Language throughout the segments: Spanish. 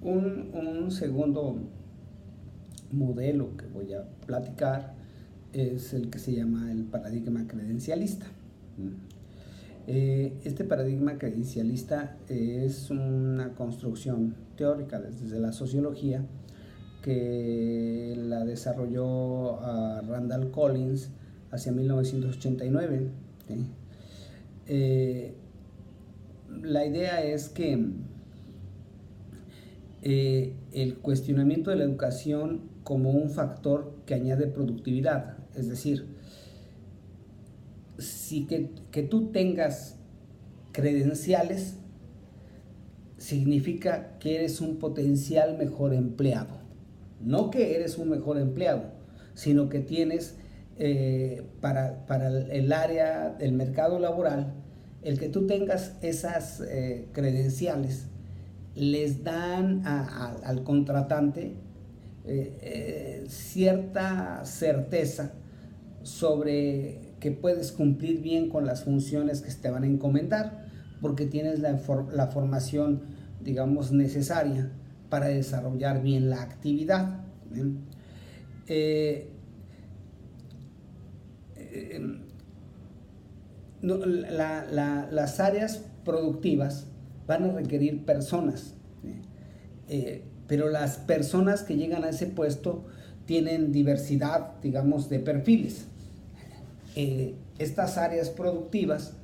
Un segundo modelo que voy a platicar es el que se llama el paradigma credencialista. Este paradigma credencialista es una construcción teórica desde la sociología que la desarrolló Randall Collins hacia 1989. ¿Sí? La idea es que el cuestionamiento de la educación como un factor que añade productividad, es decir, si que tú tengas credenciales significa que eres un potencial mejor empleado, no que eres un mejor empleado, sino que tienes para el área del mercado laboral, el que tú tengas esas credenciales les dan al contratante cierta certeza sobre que puedes cumplir bien con las funciones que te van a encomendar, porque tienes la formación, digamos, necesaria para desarrollar bien la actividad. Las áreas productivas van a requerir personas, pero las personas que llegan a ese puesto tienen diversidad, digamos, de perfiles. Estas áreas productivas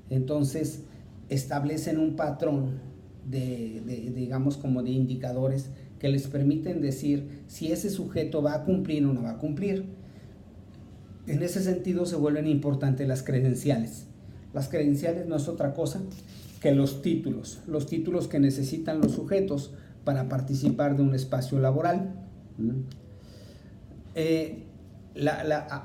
entonces establecen un patrón digamos, como de indicadores que les permiten decir si ese sujeto va a cumplir o no va a cumplir. En ese sentido se vuelven importantes las credenciales. Las credenciales no es otra cosa que los títulos que necesitan los sujetos para participar de un espacio laboral.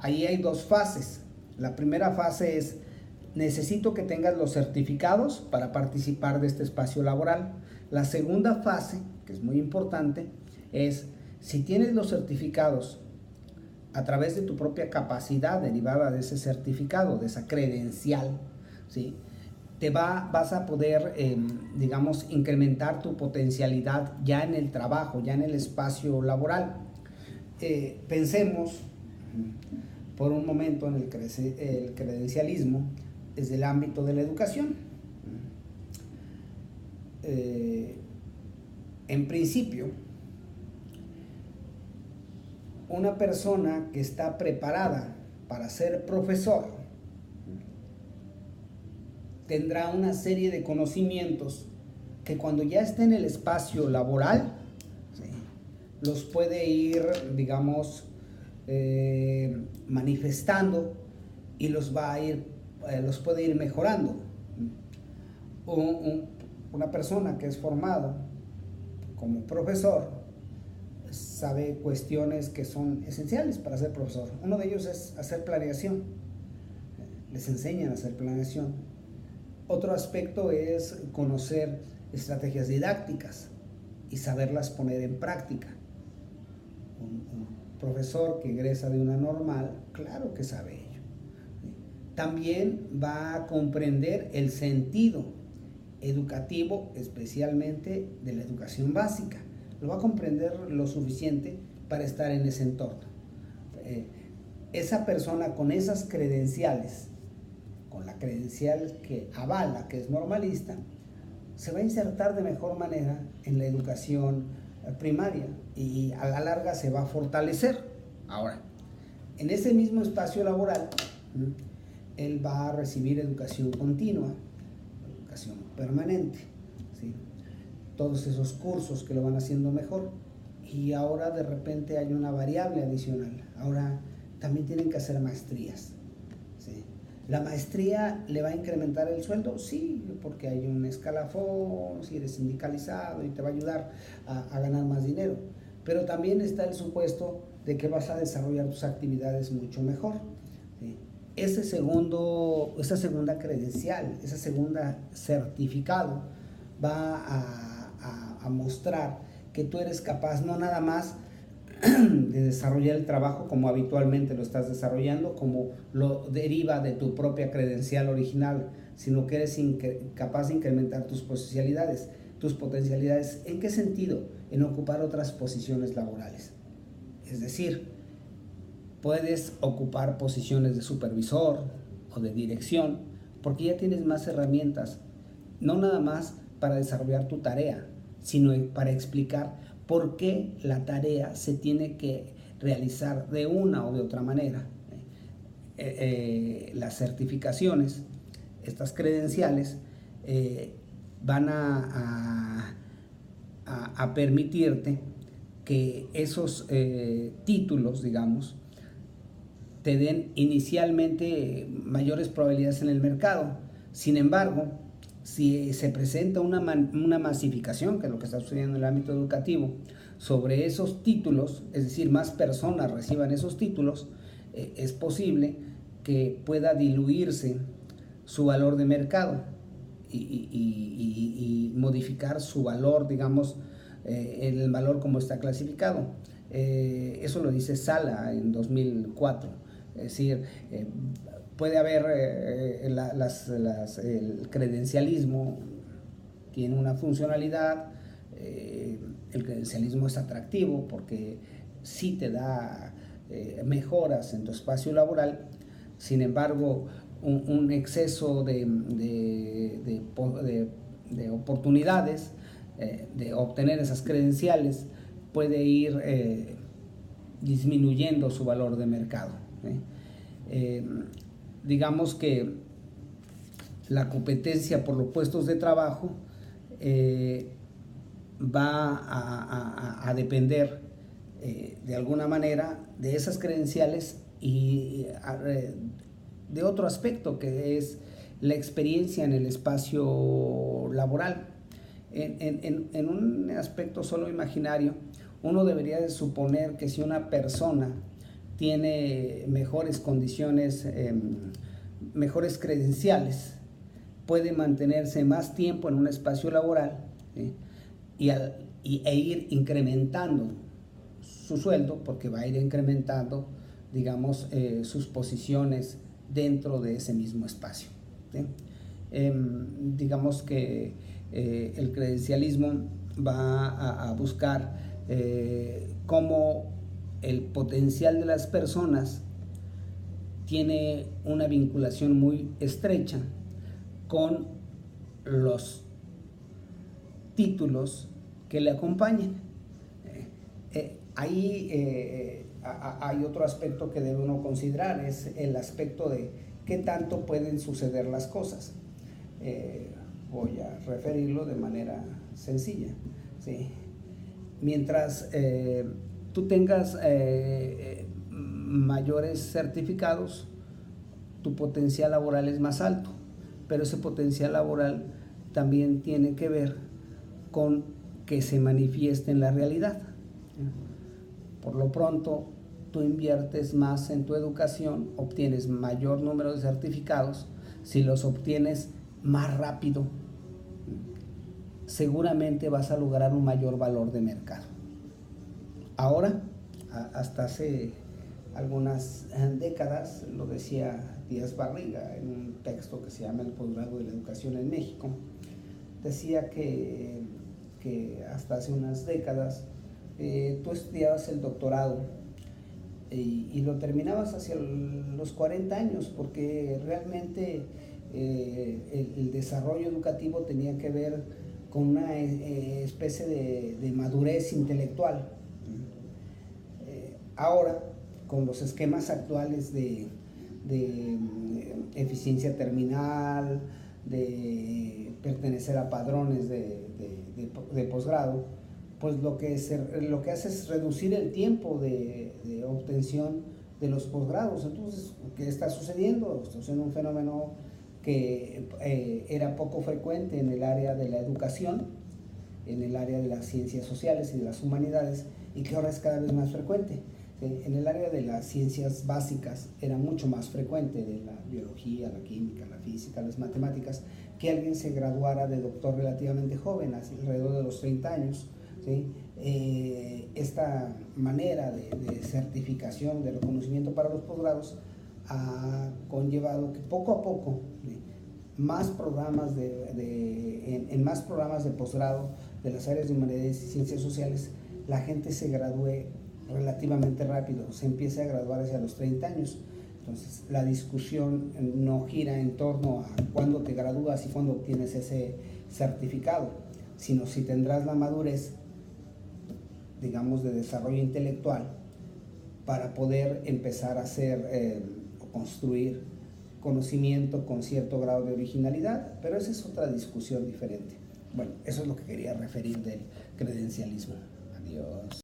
Ahí hay dos fases. La primera fase es: necesito que tengas los certificados para participar de este espacio laboral. La segunda fase, que es muy importante, es: si tienes los certificados a través de tu propia capacidad derivada de ese certificado, de esa credencial, ¿sí?, vas a poder, digamos, incrementar tu potencialidad ya en el trabajo, ya en el espacio laboral. Pensemos por un momento en el credencialismo desde el ámbito de la educación. En principio, una persona que está preparada para ser profesor tendrá una serie de conocimientos que cuando ya esté en el espacio laboral, ¿sí?, los puede ir, digamos, manifestando y los puede ir mejorando. Una persona que es formado como profesor sabe cuestiones que son esenciales para ser profesor. Uno de ellos es hacer planeación. Les enseñan a hacer planeación. Otro aspecto es conocer estrategias didácticas y saberlas poner en práctica. Un profesor que egresa de una normal, claro que sabe ello. También va a comprender el sentido educativo, especialmente de la educación básica. Lo va a comprender lo suficiente para estar en ese entorno. Esa persona con esas credenciales, con la credencial que avala que es normalista, se va a insertar de mejor manera en la educación primaria y a la larga se va a fortalecer. Ahora, en ese mismo espacio laboral, él va a recibir educación continua, educación permanente, ¿sí?, todos esos cursos que lo van haciendo mejor. Y ahora de repente hay una variable adicional. Ahora también tienen que hacer maestrías, ¿sí? ¿La maestría le va a incrementar el sueldo? Sí, porque hay un escalafón, si eres sindicalizado, y te va a ayudar a ganar más dinero. Pero también está el supuesto de que vas a desarrollar tus actividades mucho mejor, ¿sí? Esa segunda credencial, ese segundo certificado va a mostrar que tú eres capaz no nada más de desarrollar el trabajo como habitualmente lo estás desarrollando, como lo deriva de tu propia credencial original, sino que eres capaz de incrementar tus potencialidades. tus potencialidades. ¿En qué sentido? En ocupar otras posiciones laborales. Es decir, puedes ocupar posiciones de supervisor o de dirección porque ya tienes más herramientas, no nada más para desarrollar tu tarea, sino para explicar por qué la tarea se tiene que realizar de una o de otra manera. Las certificaciones, estas credenciales, van a permitirte que esos títulos, digamos, te den inicialmente mayores probabilidades en el mercado. Sin embargo, si se presenta una masificación, que es lo que está sucediendo en el ámbito educativo, sobre esos títulos, es decir, más personas reciban esos títulos, es posible que pueda diluirse su valor de mercado y modificar su valor, digamos, el valor como está clasificado. Eso lo dice Sala en 2004. Es decir, puede haber el credencialismo tiene una funcionalidad, el credencialismo es atractivo porque sí te da mejoras en tu espacio laboral. Sin embargo, un exceso de oportunidades de obtener esas credenciales puede ir disminuyendo su valor de mercado. Digamos que la competencia por los puestos de trabajo va a depender de alguna manera de esas credenciales y de otro aspecto que es la experiencia en el espacio laboral. En un aspecto solo imaginario, uno debería de suponer que si una persona tiene mejores condiciones, mejores credenciales, puede mantenerse más tiempo en un espacio laboral, ¿sí? e ir incrementando su sueldo, porque va a ir incrementando, digamos, sus posiciones dentro de ese mismo espacio, ¿sí? Digamos que el credencialismo va a buscar cómo el potencial de las personas tiene una vinculación muy estrecha con los títulos que le acompañen. Ahí hay otro aspecto que debe uno considerar, es el aspecto de qué tanto pueden suceder las cosas. Voy a referirlo de manera sencilla, ¿sí? Mientras tú tengas mayores certificados, tu potencial laboral es más alto, pero ese potencial laboral también tiene que ver con que se manifieste en la realidad. Por lo pronto, tú inviertes más en tu educación, obtienes mayor número de certificados. Si los obtienes más rápido, seguramente vas a lograr un mayor valor de mercado. Ahora, hasta hace algunas décadas, lo decía Díaz Barriga en un texto que se llama El posgrado de la educación en México, decía que hasta hace unas décadas tú estudiabas el doctorado y lo terminabas hacia los 40 años, porque realmente el desarrollo educativo tenía que ver con una especie de madurez intelectual. Ahora, con los esquemas actuales de eficiencia terminal, de pertenecer a padrones de posgrado, pues lo que hace es reducir el tiempo de obtención de los posgrados. Entonces, ¿qué está sucediendo? Está sucediendo un fenómeno que era poco frecuente en el área de la educación, en el área de las ciencias sociales y de las humanidades, y que ahora es cada vez más frecuente. En el área de las ciencias básicas era mucho más frecuente, de la biología, la química, la física, las matemáticas, que alguien se graduara de doctor relativamente joven, alrededor de los 30 años. ¿Sí? Esta manera de certificación, de reconocimiento para los posgrados, ha conllevado que poco a poco más programas en más programas de posgrado de las áreas de humanidades y ciencias sociales, la gente se gradúe relativamente rápido, se empieza a graduar hacia los 30 años. Entonces, la discusión no gira en torno a cuándo te gradúas y cuándo obtienes ese certificado, sino si tendrás la madurez, digamos, de desarrollo intelectual para poder empezar a hacer o construir conocimiento con cierto grado de originalidad, pero esa es otra discusión diferente. Bueno, eso es lo que quería referir del credencialismo. Adiós.